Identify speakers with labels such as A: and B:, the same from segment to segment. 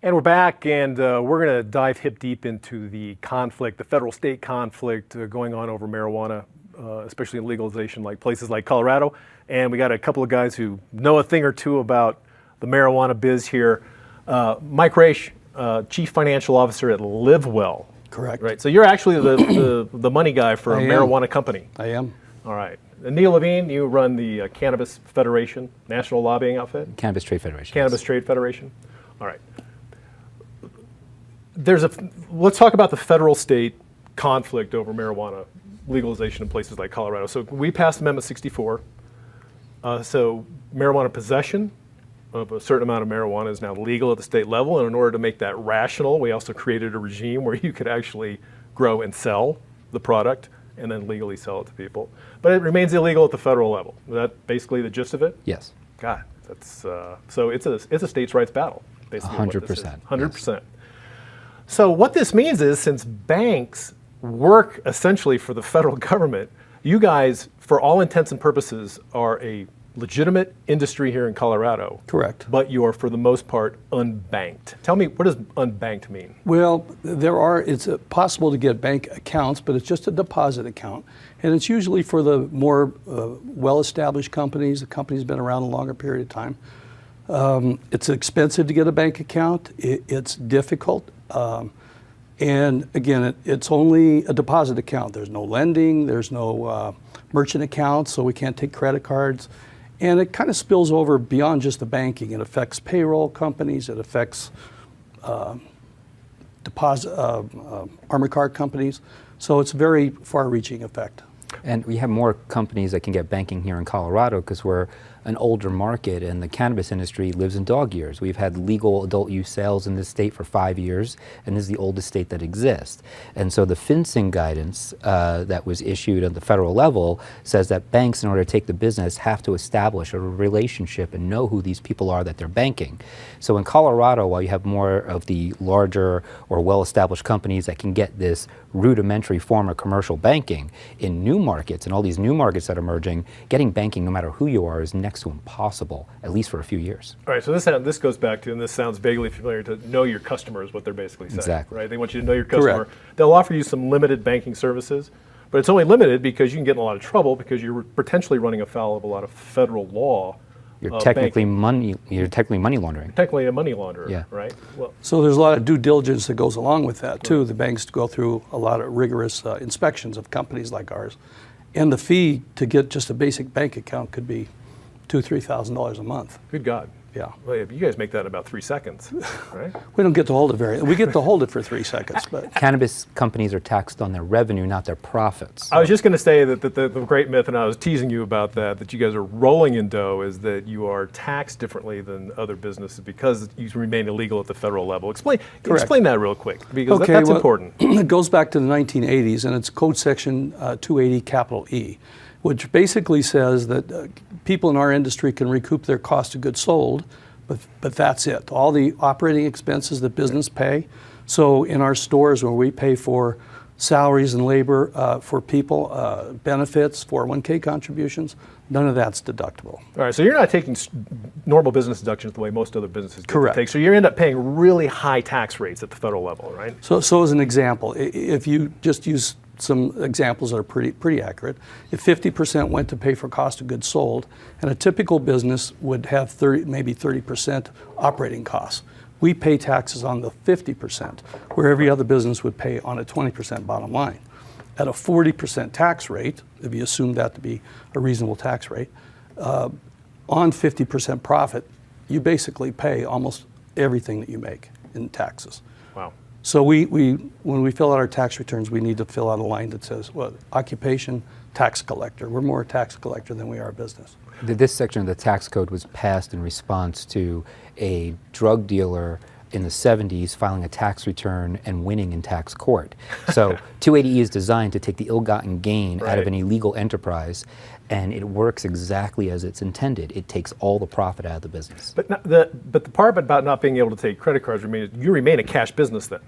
A: And we're back, and we're going to dive hip deep into the conflict, the federal-state conflict going on over marijuana, especially in legalization, like places like Colorado. And we got a couple of guys who know a thing or two about the marijuana biz here. Mike Raisch, Chief Financial Officer at Livwell.
B: Correct.
A: Right. So you're actually the money guy for a marijuana company.
B: I am.
A: All right. And Neal Levine, you run the Cannabis Federation, national lobbying outfit.
C: Cannabis Trade Federation.
A: Cannabis Trade Federation. All right. Let's talk about the federal-state conflict over marijuana legalization in places like Colorado. So we passed Amendment 64. So marijuana possession of a certain amount of marijuana is now legal at the state level. And in order to make that rational, we also created a regime where you could actually grow and sell the product and then legally sell it to people. But it remains illegal at the federal level. Is that basically the gist of it?
C: Yes.
A: God, that's so it's a states' rights battle, basically.
C: 100%.
A: 100%. Yes. So what this means is, since banks work essentially for the federal government, you guys, for all intents and purposes, are a legitimate industry here in Colorado.
B: Correct.
A: But you are, for the most part, unbanked. Tell me, what does unbanked mean?
B: Well, it's possible to get bank accounts, but it's just a deposit account. And it's usually for the more well-established companies. The company's been around a longer period of time. It's expensive to get a bank account. It's difficult. And again, it's only a deposit account. There's no lending, there's no merchant accounts, so we can't take credit cards. And it kind of spills over beyond just the banking. It affects payroll companies, it affects armored car companies. So it's a very far-reaching effect.
C: And we have more companies that can get banking here in Colorado because we're an older market and the cannabis industry lives in dog years. We've had legal adult use sales in this state for 5 years, and this is the oldest state that exists. And so the FinCEN guidance that was issued at the federal level says that banks, in order to take the business, have to establish a relationship and know who these people are that they're banking. So in Colorado, while you have more of the larger or well-established companies that can get this rudimentary form of commercial banking, in new markets and all these new markets that are emerging, getting banking no matter who you are is next to impossible, at least for a few years.
A: All right, so this goes back to, and this sounds vaguely familiar, to know your customer is what they're basically saying.
C: Exactly.
A: Right? They want you to know your customer.
B: Correct.
A: They'll offer you some limited banking services, but it's only limited because you can get in a lot of trouble because you're potentially running afoul of a lot of federal law.
C: You're technically money laundering.
A: Technically a money launderer,
C: yeah.
A: Right? Well,
B: so there's a lot of due diligence that goes along with that too. Right. The banks go through a lot of rigorous inspections of companies like ours. And the fee to get just a basic bank account could be $2,000-3,000 a month.
A: Good God.
B: Yeah.
A: Well, you guys make that in about 3 seconds, right?
B: We don't get to hold it we get to hold it for 3 seconds. But
C: cannabis companies are taxed on their revenue, not their profits.
A: I was just going to say that the great myth, and I was teasing you about that you guys are rolling in dough, is that you are taxed differently than other businesses because you remain illegal at the federal level. Explain that real quick, because that's important.
B: It goes back to the 1980s, and it's Code Section 280 capital E, which basically says that people in our industry can recoup their cost of goods sold, but that's it. All the operating expenses that business pay. So in our stores where we pay for salaries and labor for people, benefits, 401k contributions, none of that's deductible.
A: All right, so you're not taking normal business deductions the way most other businesses
B: Correct.
A: Take. So you end up paying really high tax rates at the federal level, right?
B: So as an example, if you just use some examples that are pretty accurate. If 50% went to pay for cost of goods sold, and a typical business would have maybe 30% operating costs, we pay taxes on the 50%, where every other business would pay on a 20% bottom line. At a 40% tax rate, if you assume that to be a reasonable tax rate, on 50% profit, you basically pay almost everything that you make in taxes.
A: Wow.
B: So when we fill out our tax returns, we need to fill out a line that says, occupation, tax collector. We're more a tax collector than we are a business.
C: This section of the tax code was passed in response to a drug dealer in the 70s filing a tax return and winning in tax court. So 280E is designed to take the ill-gotten gain out of an illegal enterprise, and it works exactly as it's intended. It takes all the profit out of the business.
A: But the part about not being able to take credit cards you remain a cash business then.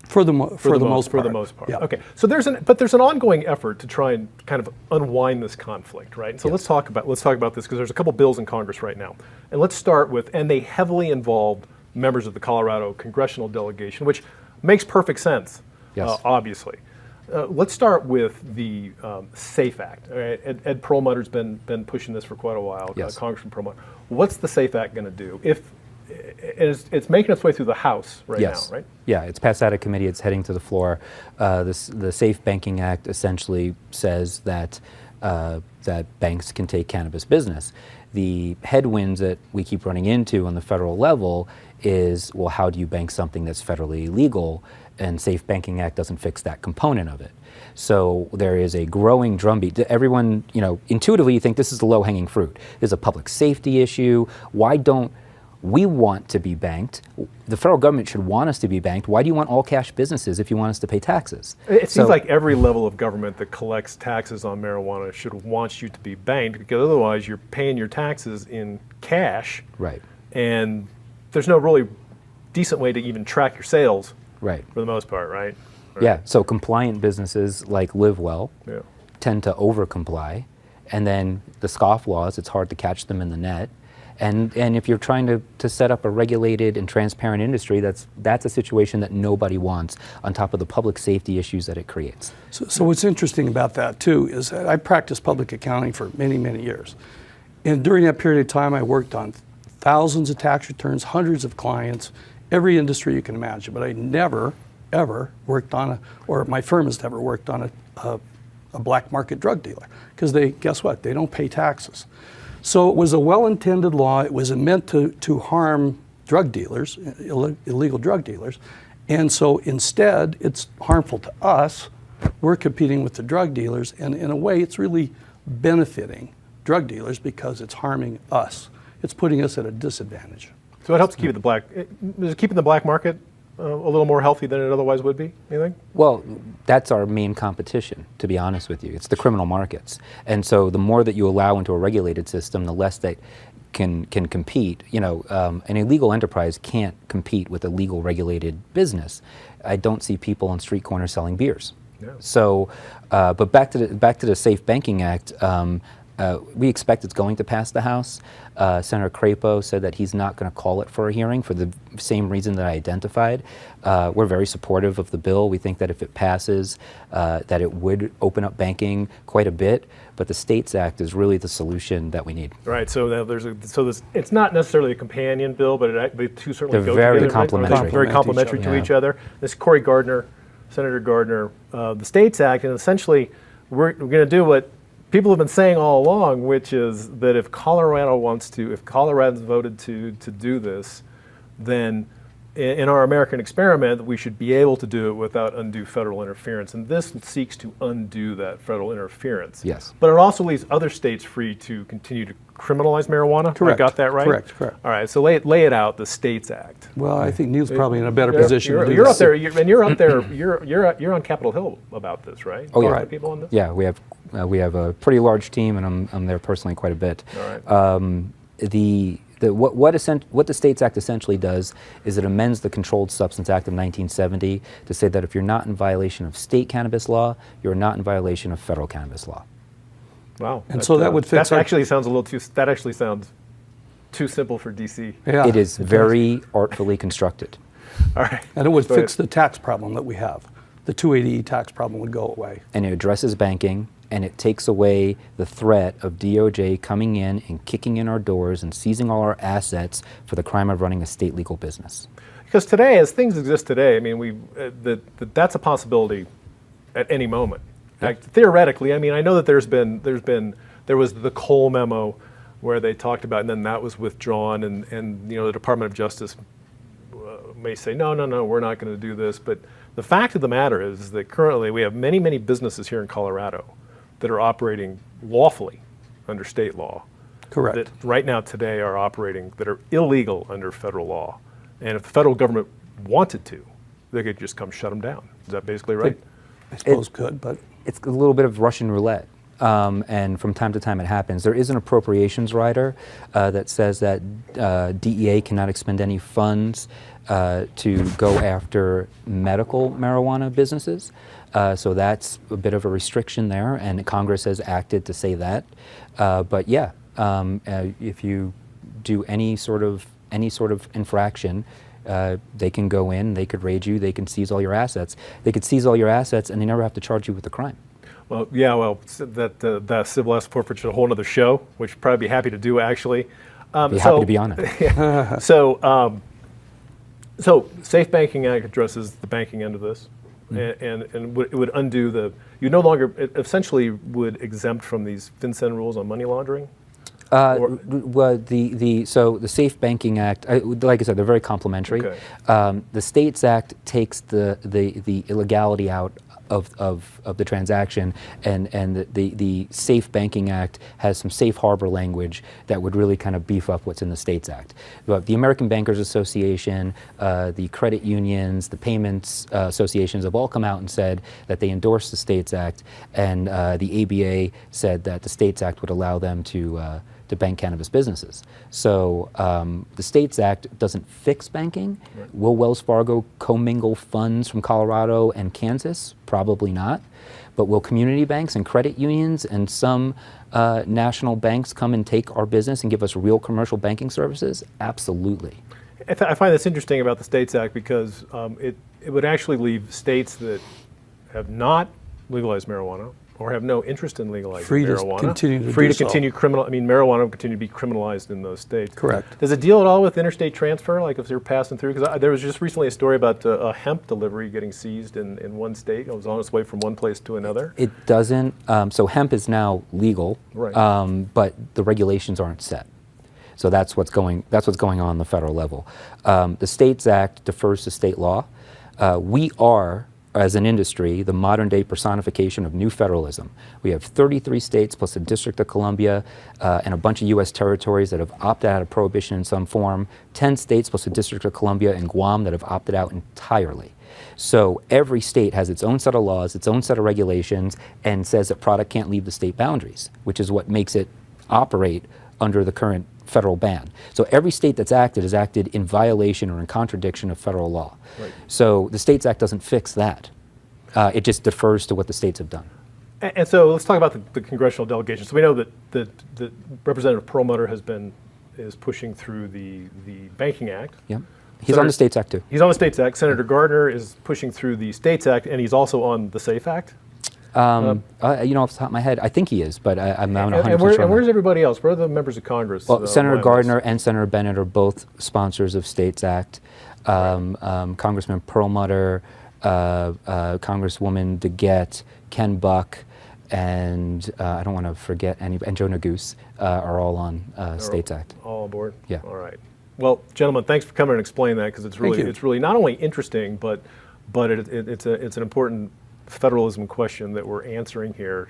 B: For the most part.
A: For the most part.
B: Yeah.
A: Okay. So there's an ongoing effort to try and kind of unwind this conflict, right? And so let's talk about this because there's a couple bills in Congress right now, and let's start with, and they heavily involved members of the Colorado congressional delegation, which makes perfect sense,
C: Yes.
A: obviously. Let's start with the SAFE Act. All right? Ed Perlmutter's been pushing this for quite a while,
C: Yes.
A: Congressman Perlmutter. What's the SAFE Act going to do? It's making its way through the House right
C: Yes.
A: now, right?
C: Yeah, it's passed out of committee. It's heading to the floor. The Safe Banking Act essentially says that that banks can take cannabis business. The headwinds that we keep running into on the federal level is, well, how do you bank something that's federally illegal? And Safe Banking Act doesn't fix that component of it. So there is a growing drumbeat. Everyone, intuitively you think this is the low-hanging fruit. There's a public safety issue. Why don't we want to be banked? The federal government should want us to be banked. Why do you want all cash businesses if you want us to pay taxes?
A: It seems like every level of government that collects taxes on marijuana should want you to be banked, because otherwise you're paying your taxes in cash.
C: Right.
A: And there's no really decent way to even track your sales.
C: Right.
A: For the most part, right?
C: Yeah, so compliant businesses like Livwell
A: Yeah.
C: tend to over-comply, and then the scofflaws, it's hard to catch them in the net. And if you're trying to set up a regulated and transparent industry, that's a situation that nobody wants, on top of the public safety issues that it creates.
B: So what's interesting about that too is that I practiced public accounting for many, many years. And during that period of time, I worked on thousands of tax returns, hundreds of clients, every industry you can imagine. But I never, ever worked on or my firm has never worked on a black market drug dealer. Because guess what? They don't pay taxes. So it was a well-intended law. It was meant to harm drug dealers, illegal drug dealers. And so instead, it's harmful to us. We're competing with the drug dealers. And in a way, it's really benefiting drug dealers because it's harming us. It's putting us at a disadvantage.
A: So it helps keep is it keeping the black market a little more healthy than it otherwise would be, you think?
C: Well, that's our main competition, to be honest with you. It's the criminal markets. And so the more that you allow into a regulated system, the less that can compete. An illegal enterprise can't compete with a legal regulated business. I don't see people on street corners selling beers.
A: Yeah.
C: So, but back to the Safe Banking Act. We expect it's going to pass the House. Senator Crapo said that he's not going to call it for a hearing for the same reason that I identified. We're very supportive of the bill. We think that if it passes, that it would open up banking quite a bit. But the States Act is really the solution that we need.
A: Right. So now it's not necessarily a companion bill, but the two certainly
C: They're
A: go
C: very
A: together.
C: complementary.
A: They're very complementary to
C: Yeah.
A: each other. This Cory Gardner, Senator Gardner, the States Act, and essentially we're going to do what people have been saying all along, which is that if Coloradans voted to do this, then in our American experiment, we should be able to do it without undue federal interference. And this seeks to undo that federal interference.
C: Yes.
A: But it also leaves other states free to continue to criminalize marijuana.
B: Correct.
A: I got that right?
B: Correct.
A: All right, so lay it out, the States Act.
B: Well, I think Neal's probably in a better position to do
A: You're
B: this.
A: up there, you're up there, you're on Capitol Hill about this, right?
C: Oh, yeah.
A: A lot of people on this?
C: Yeah, we have a pretty large team, and I'm there personally quite a bit.
A: All right.
C: What the States Act essentially does is it amends the Controlled Substance Act of 1970 to say that if you're not in violation of state cannabis law, you're not in violation of federal cannabis law.
A: Wow.
B: And so that would fix
A: that
B: our-
A: actually sounds too simple for DC.
B: Yeah,
C: It is very artfully constructed.
A: All right.
B: And it would
A: Go
B: fix
A: ahead.
B: the tax problem that we have. The 280E tax problem would go away.
C: And it addresses banking, and it takes away the threat of DOJ coming in and kicking in our doors and seizing all our assets for the crime of running a state legal business.
A: Because today, as things exist today, I mean, that's a possibility at any moment. Theoretically, I mean, I know that there was the Cole memo where they talked about, and then that was withdrawn, and the Department of Justice may say, no, we're not going to do this. But the fact of the matter is that currently we have many, many businesses here in Colorado that are operating lawfully under state law.
B: Correct.
A: That right now today are operating that are illegal under federal law. And if the federal government wanted to, they could just come shut them down. Is that basically right?
B: I suppose could, but
C: It's a little bit of Russian roulette. And from time to time it happens. There is an appropriations rider that says that DEA cannot expend any funds to go after medical marijuana businesses. So that's a bit of a restriction there, and Congress has acted to say that. But yeah, if you do any sort of any sort of infraction, they can go in, they could raid you, they can seize all your assets. They could seize all your assets and they never have to charge you with a crime.
A: Well, yeah, well, that civil asset forfeiture is a whole other show, which we'd probably be happy to do, actually.
C: Be happy to be on it.
A: Yeah. So Safe Banking Act addresses the banking end of this, and it would undo you no longer, it essentially would exempt from these FinCEN rules on money laundering.
C: Well, so the Safe Banking Act, like I said, they're very complementary.
A: Okay.
C: The States Act takes the illegality out of the transaction, and the Safe Banking Act has some safe harbor language that would really kind of beef up what's in the States Act. But the American Bankers Association, the credit unions, the payments associations have all come out and said that they endorse the States Act, and the ABA said that the States Act would allow them to bank cannabis businesses. So the States Act doesn't fix banking. Right. Will Wells Fargo commingle funds from Colorado and Kansas? Probably not. But will community banks and credit unions and some national banks come and take our business and give us real commercial banking services? Absolutely.
A: I find this interesting about the States Act because it would actually leave states that have not legalized marijuana or have no interest in legalizing marijuana.
B: Free to
A: continue criminal. I mean, marijuana will continue to be criminalized in those states.
B: Correct.
A: Does it deal at all with interstate transfer, like if they're passing through? Because there was just recently a story about a hemp delivery getting seized in one state. It was on its way from one place to another.
C: It doesn't. So hemp is now legal,
A: right.
C: But the regulations aren't set. So that's what's going on the federal level. The States Act defers to state law. We are, as an industry, the modern-day personification of new federalism. We have 33 states plus the District of Columbia and a bunch of U.S. territories that have opted out of prohibition in some form, 10 states plus the District of Columbia and Guam that have opted out entirely. So every state has its own set of laws, its own set of regulations, and says that product can't leave the state boundaries, which is what makes it operate under the current federal ban. So every state that's acted has acted in violation or in contradiction of federal law. Right. So the States Act doesn't fix that. It just defers to what the states have done.
A: And so let's talk about the congressional delegation. So we know that Representative Perlmutter is pushing through the Banking Act.
C: Yeah. He's on the States Act too.
A: He's on the States Act. Senator Gardner is pushing through the States Act, and he's also on the SAFE Act.
C: Off the top of my head, I think he is, but I'm not 100% sure.
A: And where's everybody else? Where are the members of Congress?
C: Well, Senator Gardner and Senator Bennett are both sponsors of States Act. Congressman Perlmutter, Congresswoman DeGette, Ken Buck, and I don't want to forget anybody, and Joe Neguse are all on States Act.
A: All aboard?
C: Yeah.
A: All right. Well, gentlemen, thanks for coming and explaining that, because it's really not only interesting, but it's an important federalism question that we're answering here.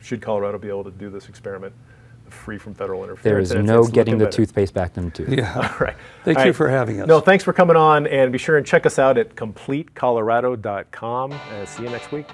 A: Should Colorado be able to do this experiment free from federal interference?
C: There is no getting the toothpaste back in the tooth.
B: Yeah.
A: All right.
B: Thank you for having us.
A: No, thanks for coming on, and be sure and check us out at CompleteColorado.com. See you next week.